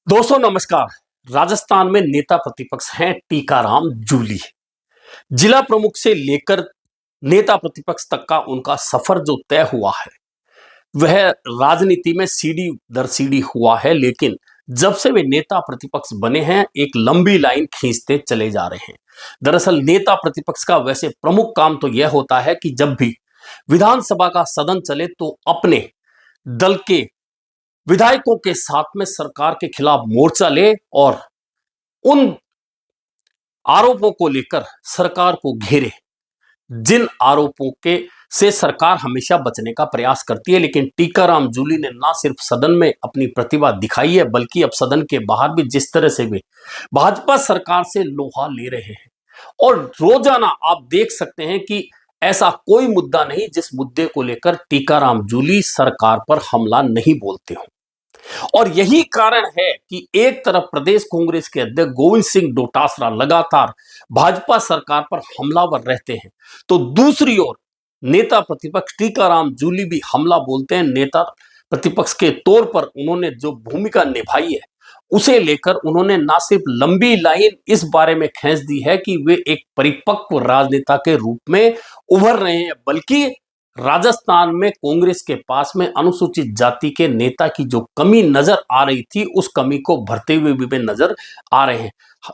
दोस्तों नमस्कार। राजस्थान में नेता प्रतिपक्ष हैं टीकाराम जूली। जिला प्रमुख से लेकर नेता प्रतिपक्ष तक का उनका सफर जो तय हुआ है वह राजनीति में सीढ़ी दर सीढ़ी हुआ है, लेकिन जब से वे नेता प्रतिपक्ष बने हैं एक लंबी लाइन खींचते चले जा रहे हैं। दरअसल नेता प्रतिपक्ष का वैसे प्रमुख काम तो यह होता है कि जब भी विधानसभा का सदन चले तो अपने दल के विधायकों के साथ में सरकार के खिलाफ मोर्चा ले और उन आरोपों को लेकर सरकार को घेरे जिन आरोपों के से सरकार हमेशा बचने का प्रयास करती है। लेकिन टीकाराम जूली ने ना सिर्फ सदन में अपनी प्रतिभा दिखाई है बल्कि अब सदन के बाहर भी जिस तरह से वे भाजपा सरकार से लोहा ले रहे हैं और रोजाना आप देख सकते हैं कि ऐसा कोई मुद्दा नहीं जिस मुद्दे को लेकर टीकाराम जूली सरकार पर हमला नहीं बोलते हो। और यही कारण है कि एक तरफ प्रदेश कांग्रेस के अध्यक्ष गोविंद सिंह डोटासरा लगातार भाजपा सरकार पर हमलावर रहते हैं, तो दूसरी ओर नेता प्रतिपक्ष टीकाराम जूली भी हमला बोलते हैं। नेता प्रतिपक्ष के तौर पर उन्होंने जो भूमिका निभाई है उसे लेकर उन्होंने ना सिर्फ लंबी लाइन इस बारे में खींच दी है कि वे एक परिपक्व राजनेता के रूप में उभर रहे हैं, बल्कि राजस्थान में कांग्रेस के पास में अनुसूचित जाति के नेता की जो कमी नजर आ रही थी उस कमी को भरते हुए भी वे नजर आ रहे हैं।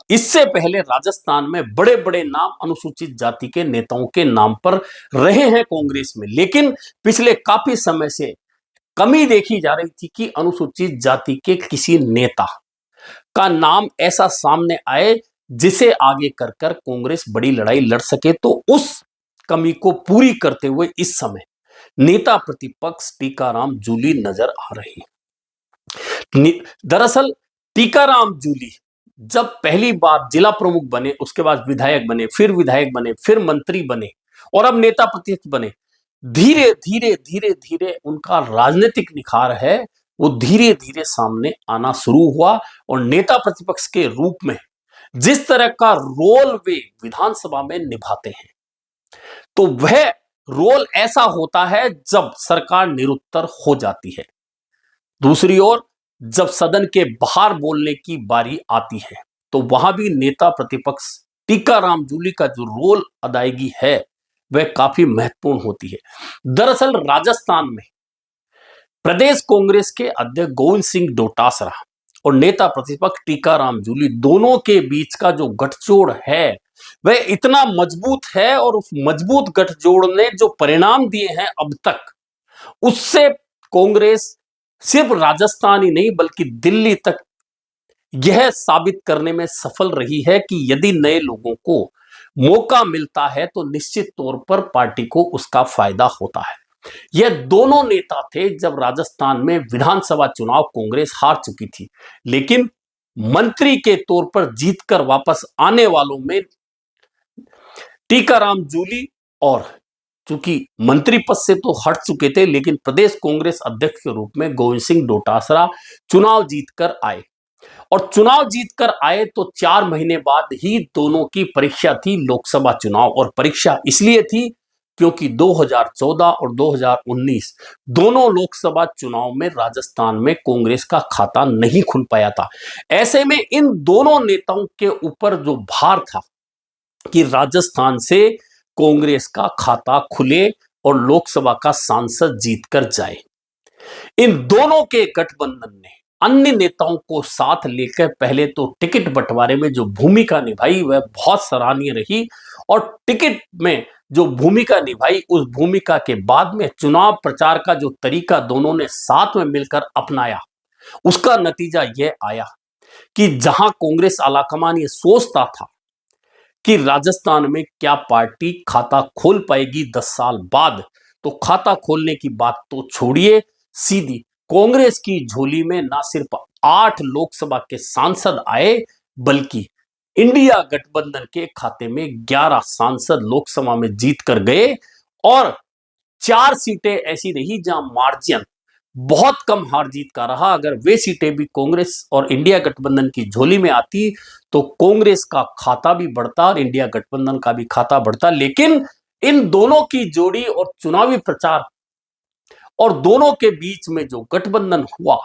इससे पहले राजस्थान में बड़े बड़े नाम अनुसूचित जाति के नेताओं के नाम पर रहे हैं कांग्रेस में, लेकिन पिछले काफी समय से कमी देखी जा रही थी कि अनुसूचित जाति के किसी नेता का नाम ऐसा सामने आए जिसे आगे कर कर कांग्रेस बड़ी लड़ाई लड़ सके। तो उस कमी को पूरी करते हुए इस समय नेता प्रतिपक्ष टीकाराम जूली नजर आ रहे हैं। दरअसल टीकाराम जूली जब पहली बार जिला प्रमुख बने, उसके बाद विधायक बने, फिर मंत्री बने और अब नेता प्रतिपक्ष बने, धीरे धीरे धीरे धीरे उनका राजनीतिक निखार है वो धीरे धीरे सामने आना शुरू हुआ और नेता प्रतिपक्ष के रूप में जिस तरह का रोल वे विधानसभा में निभाते हैं तो वह रोल ऐसा होता है जब सरकार निरुत्तर हो जाती है। दूसरी ओर जब सदन के बाहर बोलने की बारी आती है तो वहां भी नेता प्रतिपक्ष टीकाराम जूली का जो रोल अदायगी है वह काफी महत्वपूर्ण होती है। दरअसल राजस्थान में प्रदेश कांग्रेस के अध्यक्ष गोविंद सिंह डोटासरा और नेता प्रतिपक्ष टीकाराम जूली दोनों के बीच का जो गठजोड़ है वह इतना मजबूत है और उस मजबूत गठजोड़ ने जो परिणाम दिए हैं अब तक उससे कांग्रेस सिर्फ राजस्थान ही नहीं बल्कि दिल्ली तक यह साबित करने में सफल रही है कि यदि नए लोगों को मौका मिलता है तो निश्चित तौर पर पार्टी को उसका फायदा होता है। यह दोनों नेता थे जब राजस्थान में विधानसभा चुनाव कांग्रेस हार चुकी थी, लेकिन मंत्री के तौर पर जीतकर वापस आने वालों में टीकाराम जूली और चूंकि मंत्री पद से तो हट चुके थे लेकिन प्रदेश कांग्रेस अध्यक्ष के रूप में गोविंद सिंह डोटासरा चुनाव जीतकर आए और चुनाव जीतकर आए तो 4 महीने बाद ही दोनों की परीक्षा थी लोकसभा चुनाव। और परीक्षा इसलिए थी क्योंकि 2014 और 2019 दोनों लोकसभा चुनाव में राजस्थान में कांग्रेस का खाता नहीं खुल पाया था। ऐसे में इन दोनों नेताओं के ऊपर जो भार था कि राजस्थान से कांग्रेस का खाता खुले और लोकसभा का सांसद जीतकर जाए, इन दोनों के गठबंधन ने अन्य नेताओं को साथ लेकर पहले तो टिकट बंटवारे में जो भूमिका निभाई वह बहुत सराहनीय रही और टिकट में जो भूमिका निभाई उस भूमिका के बाद में चुनाव प्रचार का जो तरीका दोनों ने साथ में मिलकर अपनाया उसका नतीजा यह आया कि जहां कांग्रेस आलाकमान ये सोचता था कि राजस्थान में क्या पार्टी खाता खोल पाएगी 10 साल बाद, तो खाता खोलने की बात तो छोड़िए, सीधी कांग्रेस की झोली में ना सिर्फ 8 लोकसभा के सांसद आए बल्कि इंडिया गठबंधन के खाते में 11 सांसद लोकसभा में जीत कर गए और 4 सीटें ऐसी रही जहां मार्जिन बहुत कम हार जीत का रहा। अगर वे सीटें भी कांग्रेस और इंडिया गठबंधन की झोली में आती तो कांग्रेस का खाता भी बढ़ता और इंडिया गठबंधन का भी खाता बढ़ता। लेकिन इन दोनों की जोड़ी और चुनावी प्रचार और दोनों के बीच में जो गठबंधन हुआ,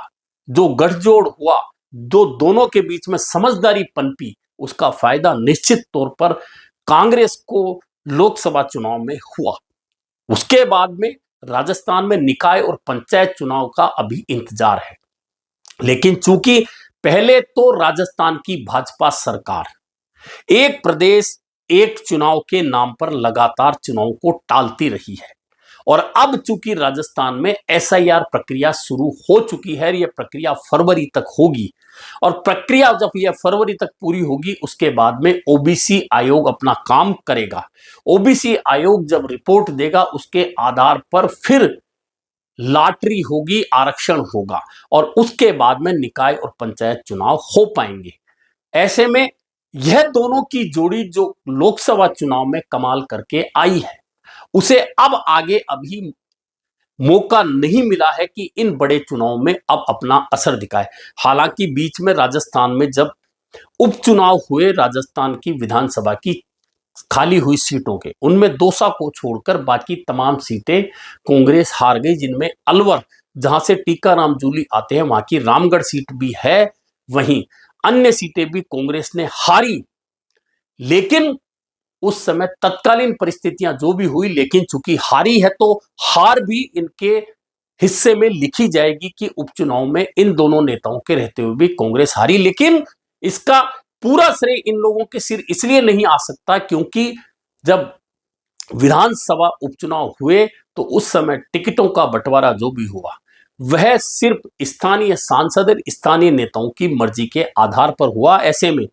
जो गठजोड़ हुआ, दोनों के बीच में समझदारी पनपी, उसका फायदा निश्चित तौर पर कांग्रेस को लोकसभा चुनाव में हुआ। उसके बाद में राजस्थान में निकाय और पंचायत चुनाव का अभी इंतजार है। लेकिन चूंकि पहले तो राजस्थान की भाजपा सरकार एक प्रदेश एक चुनाव के नाम पर लगातार चुनाव को टालती रही है, और अब चूंकि राजस्थान में एसआईआर प्रक्रिया शुरू हो चुकी है, यह प्रक्रिया फरवरी तक होगी, और प्रक्रिया जब यह फरवरी तक पूरी होगी उसके बाद में ओबीसी आयोग अपना काम करेगा। ओबीसी आयोग जब रिपोर्ट देगा उसके आधार पर फिर लॉटरी होगी, आरक्षण होगा, और उसके बाद में निकाय और पंचायत चुनाव हो पाएंगे। ऐसे में यह दोनों की जोड़ी जो लोकसभा चुनाव में कमाल करके आई है, उसे अब आगे अभी मौका नहीं मिला है कि इन बड़े चुनाव में अब अपना असर दिखाए। हालांकि बीच में राजस्थान में जब उपचुनाव हुए, राजस्थान की विधानसभा की खाली हुई सीटों के, उनमें दौसा को छोड़कर बाकी तमाम सीटें कांग्रेस हार गई, जिनमें अलवर, जहां से टीकाराम जूली आते हैं, वहां की रामगढ़ सीट भी है, वहीं अन्य सीटें भी कांग्रेस ने हारी। लेकिन उस समय तत्कालीन परिस्थितियां जो भी हुई, लेकिन चूंकि हारी है तो हार भी इनके हिस्से में लिखी जाएगी कि उपचुनाव में इन दोनों नेताओं के रहते हुए भी कांग्रेस हारी। लेकिन इसका पूरा श्रेय इन लोगों के सिर इसलिए नहीं आ सकता क्योंकि जब विधानसभा उपचुनाव हुए तो उस समय टिकटों का बंटवारा जो भी हुआ वह सिर्फ स्थानीय सांसद और स्थानीय नेताओं की मर्जी के आधार पर हुआ। ऐसे में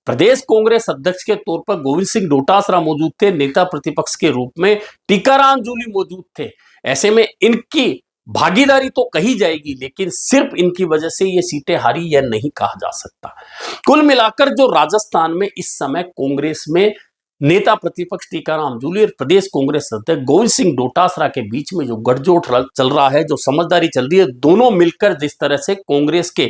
प्रदेश कांग्रेस अध्यक्ष के तौर पर गोविंद सिंह डोटासरा मौजूद थे, नेता प्रतिपक्ष के रूप में टीकाराम जूली मौजूद थे। ऐसे में इनकी भागीदारी तो कही जाएगी, लेकिन सिर्फ इनकी वजह से ये सीटें हारी यह नहीं कहा जा सकता। कुल मिलाकर जो राजस्थान में इस समय कांग्रेस में नेता प्रतिपक्ष टीकाराम जूली और प्रदेश कांग्रेस अध्यक्ष गोविंद सिंह डोटासरा के बीच में जो गठजोड़ चल रहा है, जो समझदारी चल रही है, दोनों मिलकर जिस तरह से कांग्रेस के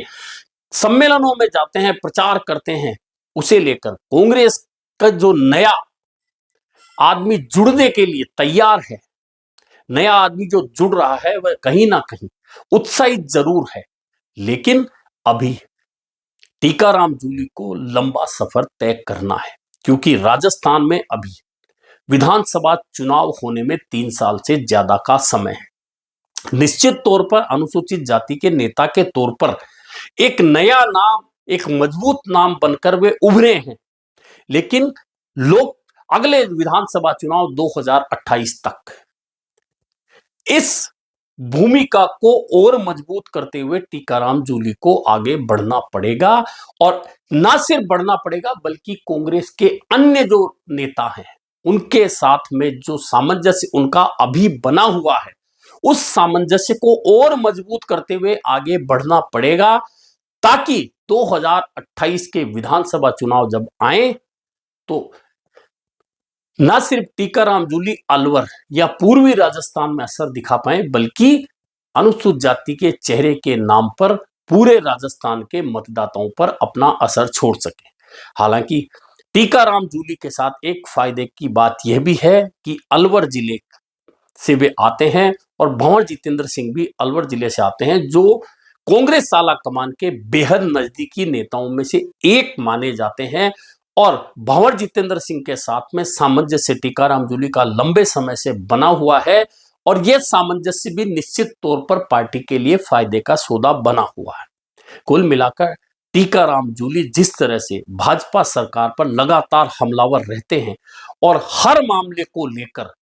सम्मेलनों में जाते हैं, प्रचार करते हैं, उसे लेकर कांग्रेस का जो नया आदमी जुड़ने के लिए तैयार है, नया आदमी जो जुड़ रहा है, वह कहीं ना कहीं उत्साहित जरूर है। लेकिन अभी टीकाराम जूली को लंबा सफर तय करना है, क्योंकि राजस्थान में अभी विधानसभा चुनाव होने में 3 साल से ज्यादा का समय है। निश्चित तौर पर अनुसूचित जाति के नेता के तौर पर एक नया नाम, एक मजबूत नाम बनकर वे उभरे हैं, लेकिन लोग अगले विधानसभा चुनाव 2028 तक इस भूमिका को और मजबूत करते हुए टीकाराम जूली को आगे बढ़ना पड़ेगा, और ना सिर्फ बढ़ना पड़ेगा बल्कि कांग्रेस के अन्य जो नेता हैं उनके साथ में जो सामंजस्य उनका अभी बना हुआ है, उस सामंजस्य को और मजबूत करते हुए आगे बढ़ना पड़ेगा, ताकि 2028 के विधानसभा चुनाव जब आए तो न सिर्फ टीकाराम जूली अलवर या पूर्वी राजस्थान में असर दिखा पाए, बल्कि अनुसूचित जाति के चेहरे के नाम पर पूरे राजस्थान के मतदाताओं पर अपना असर छोड़ सके। हालांकि टीकाराम जूली के साथ एक फायदे की बात यह भी है कि अलवर जिले से वे आते हैं, और भंवर जितेंद्र सिंह भी अलवर जिले से आते हैं, जो कांग्रेस साला कमान के बेहद नजदीकी नेताओं में से एक माने जाते हैं। और भंवर जितेंद्र सिंह के साथ में सामंजस्य टीकाराम जूली का लंबे समय से बना हुआ है, और यह सामंजस्य भी निश्चित तौर पर पार्टी के लिए फायदे का सौदा बना हुआ है। कुल मिलाकर टीकाराम जूली जिस तरह से भाजपा सरकार पर लगातार हमलावर रहते हैं, और हर मामले को लेकर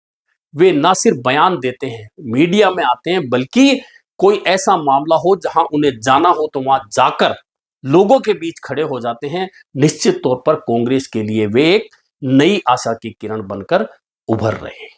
वे न सिर्फ बयान देते हैं, मीडिया में आते हैं, बल्कि कोई ऐसा मामला हो जहां उन्हें जाना हो तो वहां जाकर लोगों के बीच खड़े हो जाते हैं। निश्चित तौर पर कांग्रेस के लिए वे एक नई आशा की किरण बनकर उभर रहे हैं।